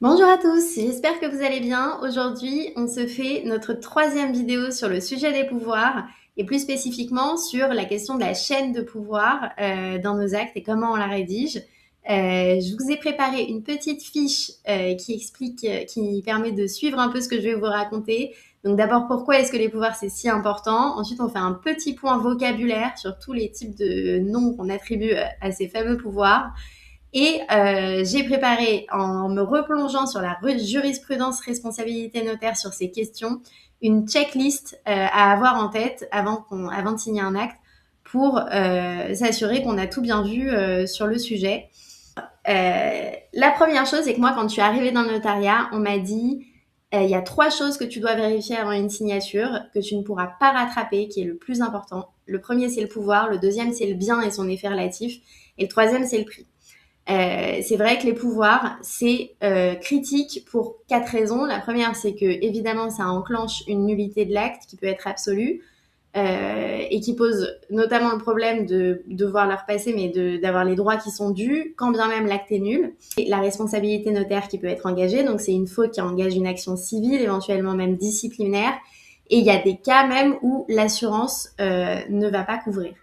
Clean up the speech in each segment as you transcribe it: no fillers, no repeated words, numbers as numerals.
Bonjour à tous, j'espère que vous allez bien. Aujourd'hui, on se fait notre troisième vidéo sur le sujet des pouvoirs et plus spécifiquement sur la question de la chaîne de pouvoir dans nos actes et comment on la rédige. Je vous ai préparé une petite fiche qui explique, qui permet de suivre un peu ce que je vais vous raconter. Donc d'abord, pourquoi est-ce que les pouvoirs c'est si important? Ensuite, on fait un petit point vocabulaire sur tous les types de noms qu'on attribue à ces fameux pouvoirs. Et j'ai préparé, en me replongeant sur la jurisprudence responsabilité notaire sur ces questions, une checklist à avoir en tête avant de signer un acte pour s'assurer qu'on a tout bien vu sur le sujet. La première chose, c'est que moi, quand je suis arrivée dans le notariat, on m'a dit il y a 3 choses que tu dois vérifier avant une signature, que tu ne pourras pas rattraper, qui est le plus important. Le premier, c'est le pouvoir. Le deuxième, c'est le bien et son effet relatif. Et le troisième, c'est le prix. C'est vrai que les pouvoirs, c'est critique pour 4 raisons. La première, c'est que évidemment, ça enclenche une nullité de l'acte qui peut être absolue et qui pose notamment le problème de devoir leur passer, mais d'avoir les droits qui sont dus, quand bien même l'acte est nul. Et la responsabilité notaire qui peut être engagée, donc c'est une faute qui engage une action civile, éventuellement même disciplinaire. Et il y a des cas même où l'assurance ne va pas couvrir.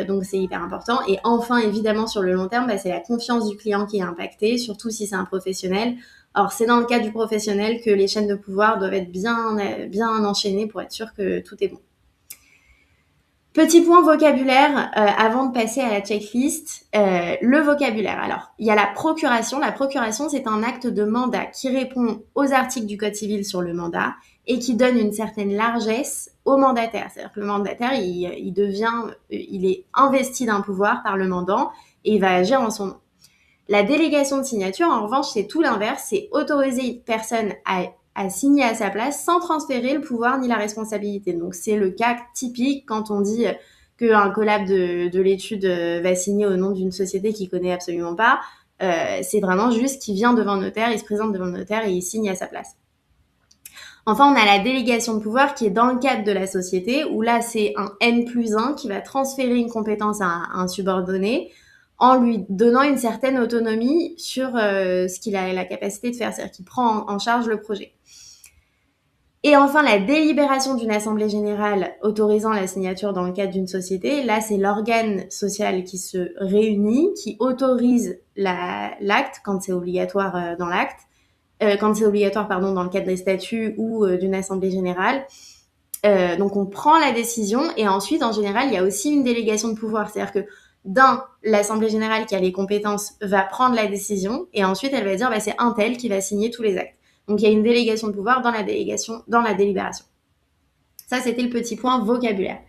Donc c'est hyper important. Et enfin, évidemment, sur le long terme, c'est la confiance du client qui est impactée, surtout si c'est un professionnel. Or, c'est dans le cas du professionnel que les chaînes de pouvoir doivent être bien enchaînées pour être sûr que tout est bon. Petit point vocabulaire avant de passer à la checklist. Le vocabulaire. Alors, il y a la procuration. La procuration, c'est un acte de mandat qui répond aux articles du Code civil sur le mandat et qui donne une certaine largesse au mandataire. C'est-à-dire que le mandataire, il est investi d'un pouvoir par le mandant et il va agir en son nom. La délégation de signature, en revanche, c'est tout l'inverse. C'est autoriser une personne à signer à sa place sans transférer le pouvoir ni la responsabilité. Donc, c'est le cas typique quand on dit qu'un collab de l'étude va signer au nom d'une société qu'il connaît absolument pas. C'est vraiment juste qu'il vient devant le notaire, il se présente devant le notaire et il signe à sa place. Enfin, on a la délégation de pouvoir qui est dans le cadre de la société, où là, c'est un N+1 qui va transférer une compétence à un subordonné en lui donnant une certaine autonomie sur ce qu'il a la capacité de faire, c'est-à-dire qu'il prend en charge le projet. Et enfin, la délibération d'une assemblée générale autorisant la signature dans le cadre d'une société. Là, c'est l'organe social qui se réunit, qui autorise l'acte quand c'est obligatoire dans l'acte. Quand c'est obligatoire, dans le cadre des statuts ou d'une assemblée générale. Donc, on prend la décision et ensuite, en général, il y a aussi une délégation de pouvoir. C'est-à-dire que l'assemblée générale qui a les compétences va prendre la décision et ensuite, elle va dire c'est un tel qui va signer tous les actes. Donc, il y a une délégation de pouvoir dans la délibération. Ça, c'était le petit point vocabulaire.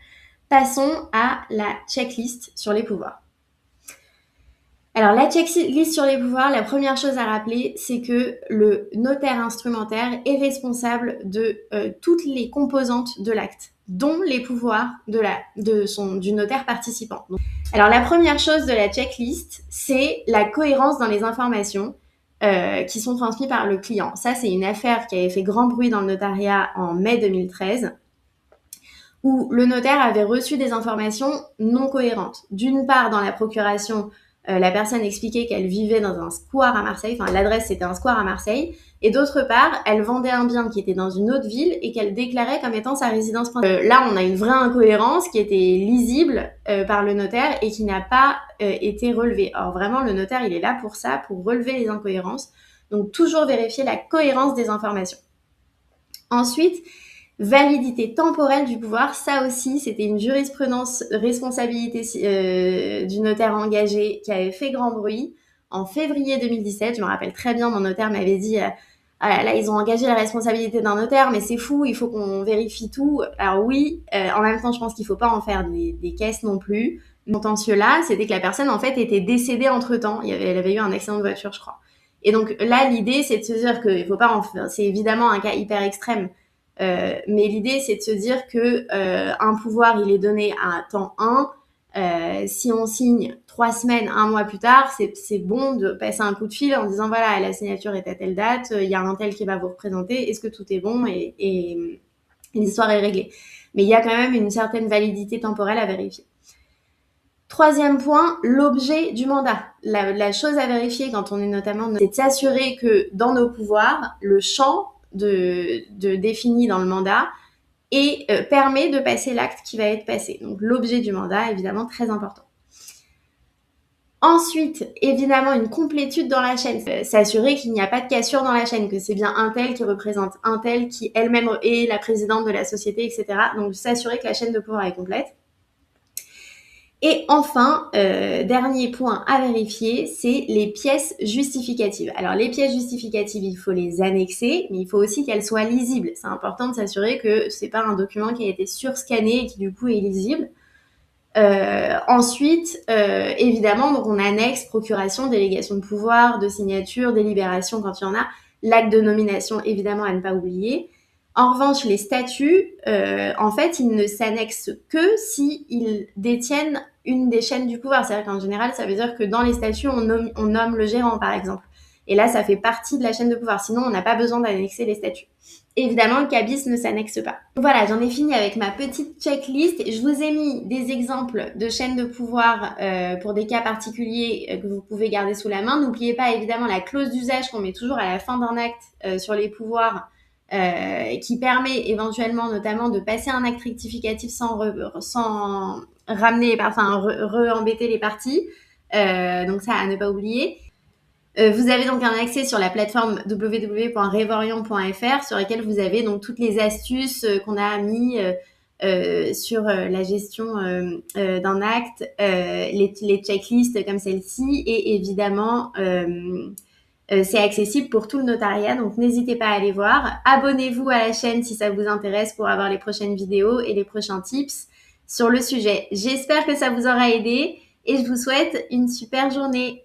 Passons à la checklist sur les pouvoirs. Alors, la checklist sur les pouvoirs, la première chose à rappeler, c'est que le notaire instrumentaire est responsable de toutes les composantes de l'acte, dont les pouvoirs du notaire participant. Alors, la première chose de la checklist, c'est la cohérence dans les informations qui sont transmises par le client. Ça, c'est une affaire qui avait fait grand bruit dans le notariat en mai 2013, où le notaire avait reçu des informations non cohérentes. D'une part, dans la procuration, la personne expliquait qu'elle vivait dans un square à Marseille, enfin l'adresse c'était un square à Marseille, et d'autre part, elle vendait un bien qui était dans une autre ville et qu'elle déclarait comme étant sa résidence principale. Là, on a une vraie incohérence qui était lisible par le notaire et qui n'a pas été relevée. Or vraiment, le notaire, il est là pour ça, pour relever les incohérences. Donc toujours vérifier la cohérence des informations. Ensuite, validité temporelle du pouvoir, ça aussi, c'était une jurisprudence responsabilité du notaire engagé qui avait fait grand bruit en février 2017. Je me rappelle très bien, mon notaire m'avait dit ah là, ils ont engagé la responsabilité d'un notaire, mais c'est fou, il faut qu'on vérifie tout. Alors oui, en même temps, je pense qu'il faut pas en faire des caisses non plus. Le contentieux là, c'était que la personne, en fait, était décédée entre-temps. Elle avait eu un accident de voiture, je crois. Et donc là, l'idée, c'est de se dire qu'il faut pas en faire... C'est évidemment un cas hyper extrême. Mais l'idée, c'est de se dire que un pouvoir, il est donné à temps 1. Si on signe 3 semaines, 1 mois plus tard, c'est bon de passer un coup de fil en disant voilà, la signature est à telle date, il y a un tel qui va vous représenter, est-ce que tout est bon et l'histoire est réglée. Mais il y a quand même une certaine validité temporelle à vérifier. Troisième point, l'objet du mandat. La chose à vérifier quand on est notamment, c'est de s'assurer que dans nos pouvoirs, le champ défini dans le mandat permet de passer l'acte qui va être passé. Donc l'objet du mandat, évidemment, très important. Ensuite, évidemment, une complétude dans la chaîne. S'assurer qu'il n'y a pas de cassure dans la chaîne, que c'est bien un tel qui représente un tel qui elle-même est la présidente de la société, etc. Donc s'assurer que la chaîne de pouvoir est complète. Et enfin, dernier point à vérifier, c'est les pièces justificatives. Alors les pièces justificatives, il faut les annexer, mais il faut aussi qu'elles soient lisibles. C'est important de s'assurer que c'est pas un document qui a été surscanné et qui du coup est lisible. Ensuite, évidemment, donc on annexe procuration, délégation de pouvoir, de signature, délibération quand il y en a, l'acte de nomination évidemment à ne pas oublier. En revanche, les statuts, en fait, ils ne s'annexent que s'ils détiennent une des chaînes du pouvoir. C'est-à-dire qu'en général, ça veut dire que dans les statuts, on nomme le gérant, par exemple. Et là, ça fait partie de la chaîne de pouvoir. Sinon, on n'a pas besoin d'annexer les statuts. Évidemment, le cabis ne s'annexe pas. Voilà, j'en ai fini avec ma petite checklist. Je vous ai mis des exemples de chaînes de pouvoir pour des cas particuliers que vous pouvez garder sous la main. N'oubliez pas évidemment la clause d'usage qu'on met toujours à la fin d'un acte sur les pouvoirs qui permet éventuellement notamment de passer un acte rectificatif sans ramener, enfin re-embêter les parties. Donc ça, à ne pas oublier. Vous avez donc un accès sur la plateforme www.revorion.fr sur laquelle vous avez donc toutes les astuces qu'on a mis sur la gestion d'un acte, les checklists comme celle-ci et évidemment c'est accessible pour tout le notariat, donc n'hésitez pas à aller voir. Abonnez-vous à la chaîne si ça vous intéresse pour avoir les prochaines vidéos et les prochains tips sur le sujet. J'espère que ça vous aura aidé et je vous souhaite une super journée.